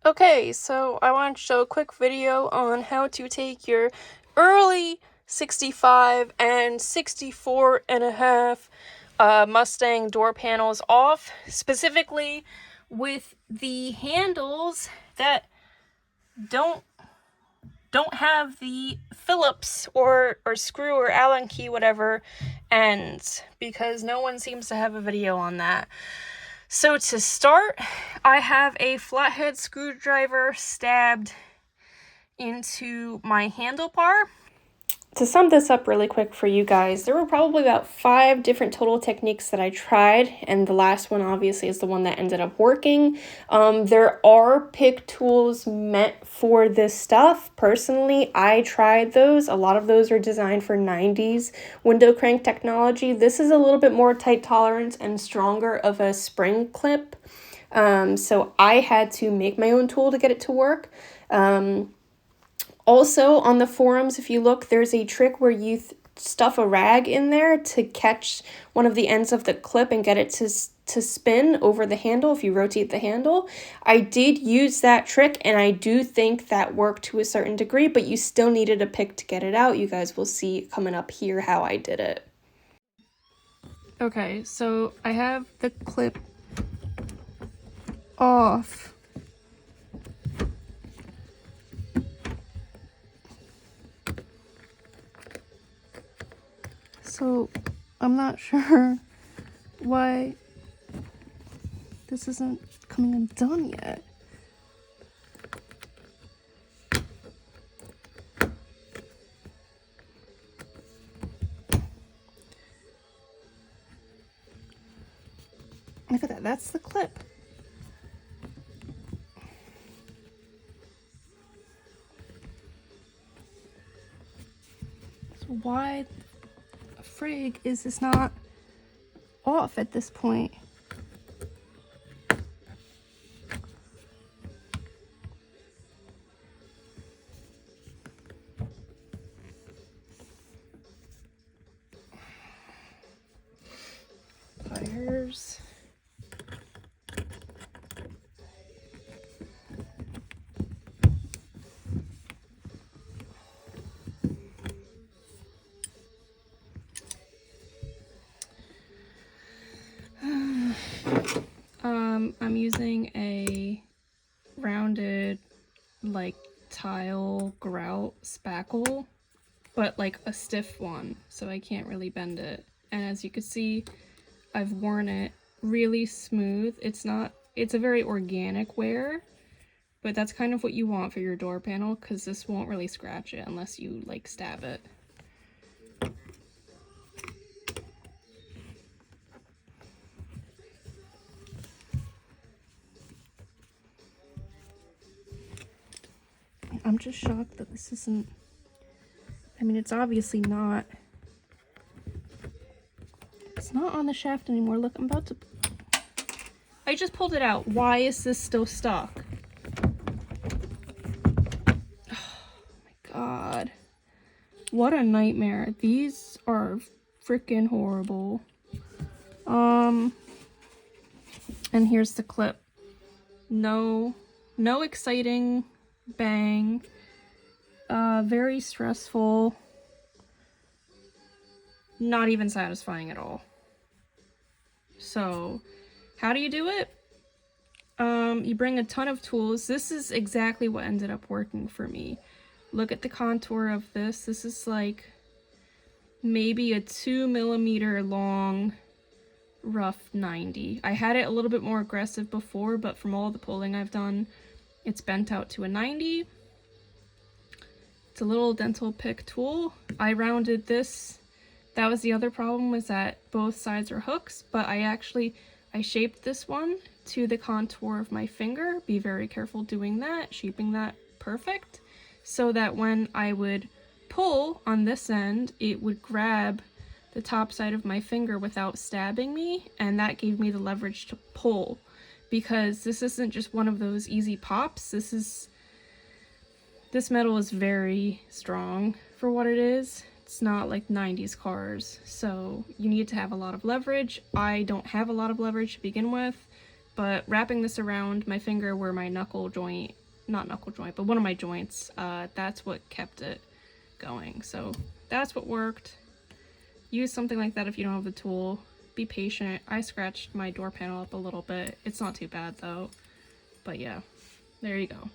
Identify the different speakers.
Speaker 1: Okay, so I want to show a quick video on how to take your early 65 and 64 and a half Mustang door panels off, specifically with the handles that don't have the Phillips or screw or Allen key, whatever, ends, because no one seems to have a video on that. So to start, I have a flathead screwdriver stabbed into my handlebar. To sum this up really quick for you guys, there were probably about 5 different total techniques that I tried, and the last one obviously is the one that ended up working. There are pick tools meant for this stuff. Personally, I tried those. A lot of those are designed for 90s window crank technology. This is a little bit more tight tolerance and stronger of a spring clip. So I had to make my own tool to get it to work. Also, on the forums, if you look, there's a trick where you stuff a rag in there to catch one of the ends of the clip and get it to spin over the handle if you rotate the handle. I did use that trick, and I do think that worked to a certain degree, but you still needed a pick to get it out. You guys will see coming up here how I did it. Okay, so I have the clip off. So, I'm not sure why this isn't coming undone yet. Look at that, that's the clip. So why frig is this not off at this point? Pliers. I'm using a rounded, like, tile grout spackle, but like a stiff one, so I can't really bend it. And as you can see, I've worn it really smooth. It's a very organic wear, but that's kind of what you want for your door panel, because this won't really scratch it unless you, like, stab it. I'm just shocked that this isn't, I mean, it's obviously not, it's not on the shaft anymore. Look, I'm about to, I just pulled it out. Why is this still stuck? Oh my god. What a nightmare. These are freaking horrible. And here's the clip. No exciting bang. Very stressful. Not even satisfying at all. So, how do you do it? You bring a ton of tools. This is exactly what ended up working for me. Look at the contour of this. This is like maybe a 2mm long rough 90. I had it a little bit more aggressive before, but from all the pulling I've done, it's bent out to a 90. It's a little dental pick tool. I rounded this. That was the other problem, was that both sides are hooks, but I shaped this one to the contour of my finger. Be very careful doing that, shaping that perfect, so that when I would pull on this end, it would grab the top side of my finger without stabbing me, and that gave me the leverage to pull, because this isn't just one of those easy pops. This metal is very strong for what it is. It's not like 90s cars, so you need to have a lot of leverage. I don't have a lot of leverage to begin with, But wrapping this around my finger where my knuckle joint, not knuckle joint, but one of my joints, that's what kept it going. So that's what worked. Use something like that if you don't have the tool. Be patient. I scratched my door panel up a little bit. It's not too bad though. But yeah, there you go.